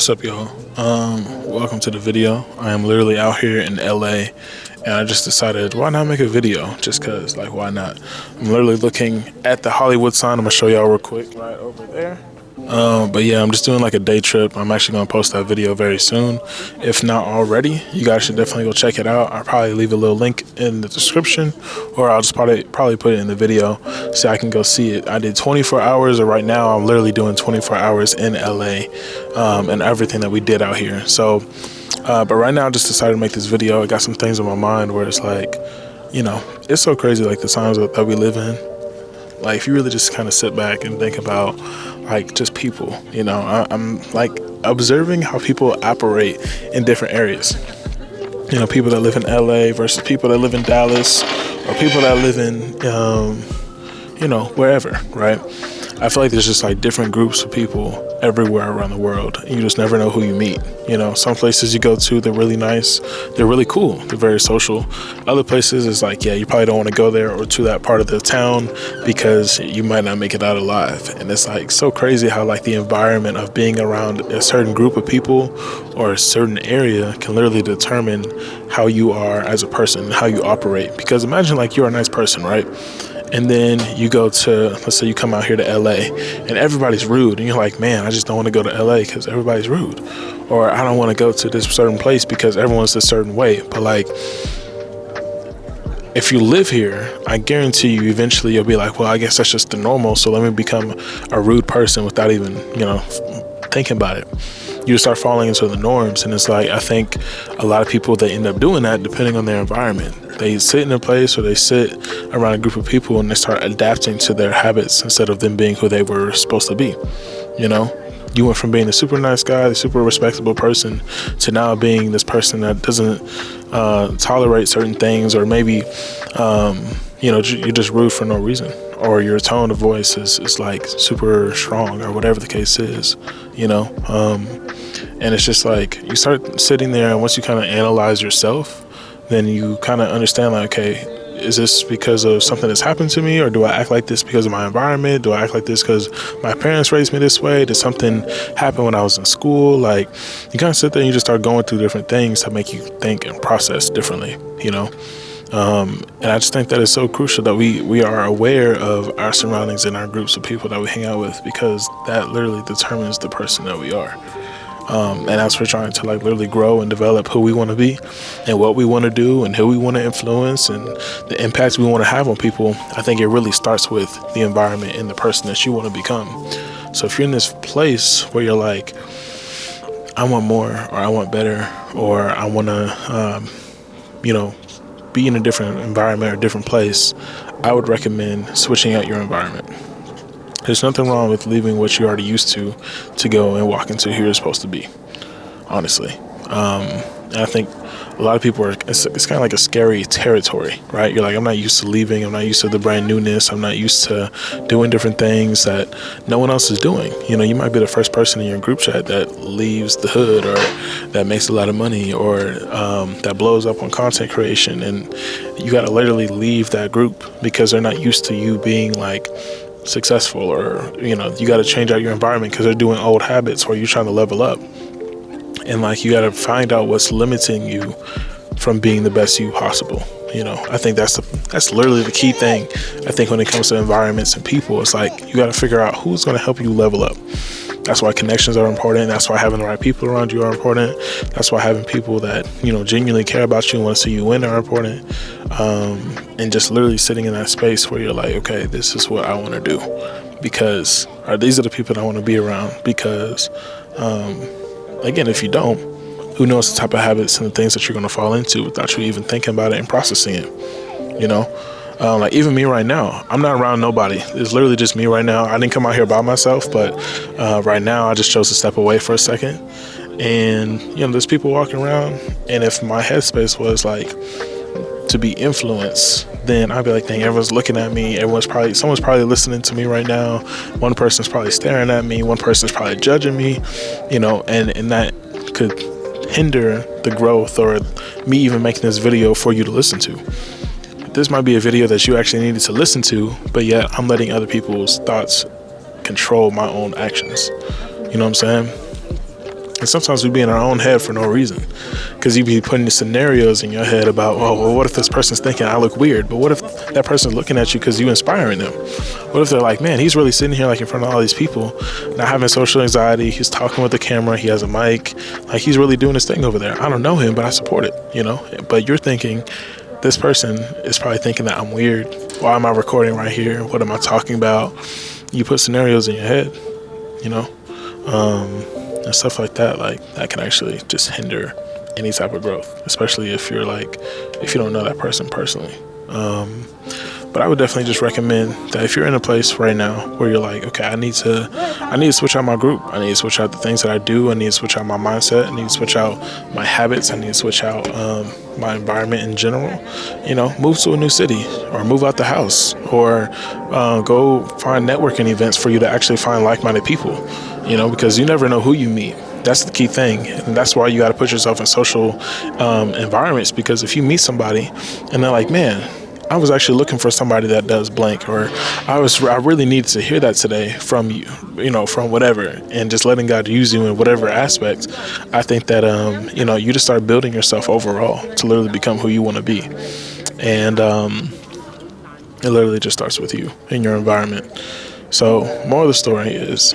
What's up, y'all? Welcome to the video. I am literally out here in LA, and I just decided, why not make a video? Just cause, like, why not? I'm literally looking at the Hollywood sign. I'm gonna show y'all real quick, right over there. But yeah, I'm just doing like a day trip. I'm actually gonna post that video very soon, if not already. You guys should definitely go check it out. I'll probably leave a little link in the description, or I'll just probably put it in the video so I can go see it. I did 24 hours, or right now I'm literally doing 24 hours in LA, and everything that we did out here. So, but right now I just decided to make this video. I got some things in my mind where it's like, it's so crazy, like the times that we live in. Like, if you really just kind of sit back and think about, like, just people, I'm like observing how people operate in different areas. People that live in LA versus people that live in Dallas, or people that live in, wherever, right? I feel like there's just like different groups of people everywhere around the world. And you just never know who you meet. Some places you go to, they're really nice. They're really cool. They're very social. Other places is like, yeah, you probably don't want to go there or to that part of the town because you might not make it out alive. And it's like so crazy how like the environment of being around a certain group of people or a certain area can literally determine how you are as a person, how you operate. Because imagine like you're a nice person, right? And then you go to, let's say you come out here to LA and everybody's rude. And you're like, man, I just don't want to go to LA because everybody's rude. Or I don't want to go to this certain place because everyone's a certain way. But like, if you live here, I guarantee you eventually you'll be like, well, I guess that's just the normal. So let me become a rude person without even, thinking about it. You start falling into the norms. And it's like, I think a lot of people, they end up doing that depending on their environment. They sit in a place or they sit around a group of people and they start adapting to their habits instead of them being who they were supposed to be. You went from being the super nice guy, the super respectable person, to now being this person that doesn't tolerate certain things, or maybe you're just rude for no reason, or your tone of voice is like super strong, or whatever the case is. And it's just like you start sitting there, and once you kind of analyze yourself, then you kind of understand, like, okay, is this because of something that's happened to me, or do I act like this because of my environment? Do I act like this because my parents raised me this way? Did something happen when I was in school? Like, you kind of sit there and you just start going through different things that make you think and process differently, and I just think that it's so crucial that we are aware of our surroundings and our groups of people that we hang out with, because that literally determines the person that we are. And as we're trying to like literally grow and develop who we want to be and what we want to do and who we want to influence and the impact we want to have on people, I think it really starts with the environment and the person that you want to become. So if you're in this place where you're like, I want more, or I want better, or I want to, be in a different environment or different place, I would recommend switching out your environment. There's nothing wrong with leaving what you're already used to go and walk into who you're supposed to be, honestly. And I think a lot of people it's kind of like a scary territory, right? You're like, I'm not used to leaving. I'm not used to the brand newness. I'm not used to doing different things that no one else is doing. You might be the first person in your group chat that leaves the hood, or that makes a lot of money, or that blows up on content creation. And you got to literally leave that group because they're not used to you being like successful, or you got to change out your environment because they're doing old habits, or you're trying to level up. And like, you got to find out what's limiting you from being the best you possible. I think that's literally the key thing. I think when it comes to environments and people, it's like you got to figure out who's going to help you level up. That's why connections are important. That's why having the right people around you are important. That's why having people that, genuinely care about you and want to see you win are important. And just literally sitting in that space where you're like, okay, this is what I want to do, because, or these are the people that I want to be around. Because, again, if you don't, who knows the type of habits and the things that you're going to fall into without you even thinking about it and processing it, like even me right now, I'm not around nobody. It's literally just me right now. I didn't come out here by myself, but right now I just chose to step away for a second. And, there's people walking around, and if my headspace was like to be influenced, then I'd be like, dang, everyone's looking at me. Someone's probably listening to me right now. One person's probably staring at me. One person's probably judging me, and that could hinder the growth, or me even making this video for you to listen to. This might be a video that you actually needed to listen to, but yet I'm letting other people's thoughts control my own actions. You know what I'm saying? And sometimes we be in our own head for no reason, because you be putting the scenarios in your head about, oh, well, what if this person's thinking I look weird? But what if that person's looking at you because you inspiring them? What if they're like, man, he's really sitting here like in front of all these people, not having social anxiety. He's talking with the camera. He has a mic. Like, he's really doing his thing over there. I don't know him, but I support it, you know? But you're thinking, this person is probably thinking that I'm weird. Why am I recording right here? What am I talking about? You put scenarios in your head, you know? And stuff like that can actually just hinder any type of growth, especially if you're like, if you don't know that person personally. But I would definitely just recommend that if you're in a place right now where you're like, okay, I need to switch out my group. I need to switch out the things that I do. I need to switch out my mindset. I need to switch out my habits. I need to switch out my environment in general. You know, move to a new city, or move out the house, or go find networking events for you to actually find like-minded people. You know, because you never know who you meet. That's the key thing. And that's why you got to put yourself in social environments, because if you meet somebody and they're like, man, I was actually looking for somebody that does blank, or I really needed to hear that today from you, you know, from whatever, and just letting God use you in whatever aspect. I think that, you know, you just start building yourself overall to literally become who you want to be. And it literally just starts with you and your environment. So more of the story is,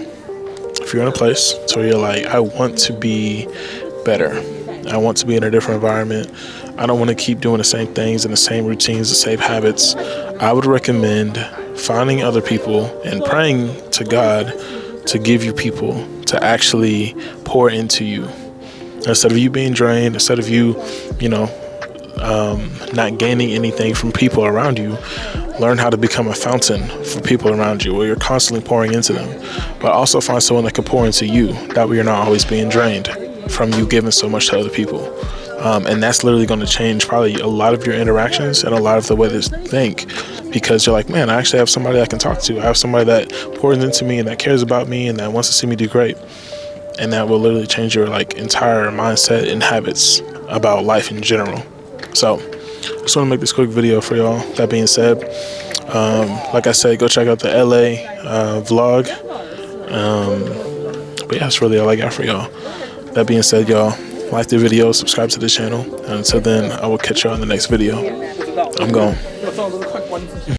if you're in a place where you're like, I want to be better, I want to be in a different environment, I don't want to keep doing the same things and the same routines, the same habits, I would recommend finding other people and praying to God to give you people to actually pour into you. Instead of you being drained, instead of you, you know, not gaining anything from people around you, learn how to become a fountain for people around you, where you're constantly pouring into them. But also find someone that can pour into you. That way you're not always being drained from you giving so much to other people. And that's literally going to change probably a lot of your interactions and a lot of the way that you think, because you're like, man, I actually have somebody I can talk to. I have somebody that pours into me and that cares about me and that wants to see me do great. And that will literally change your like entire mindset and habits about life in general. So I just want to make this quick video for y'all. That being said, like I said, go check out the LA vlog. But yeah, that's really all I got for y'all. That being said, y'all, like the video, subscribe to the channel, and until then, I will catch y'all in the next video. I'm gone.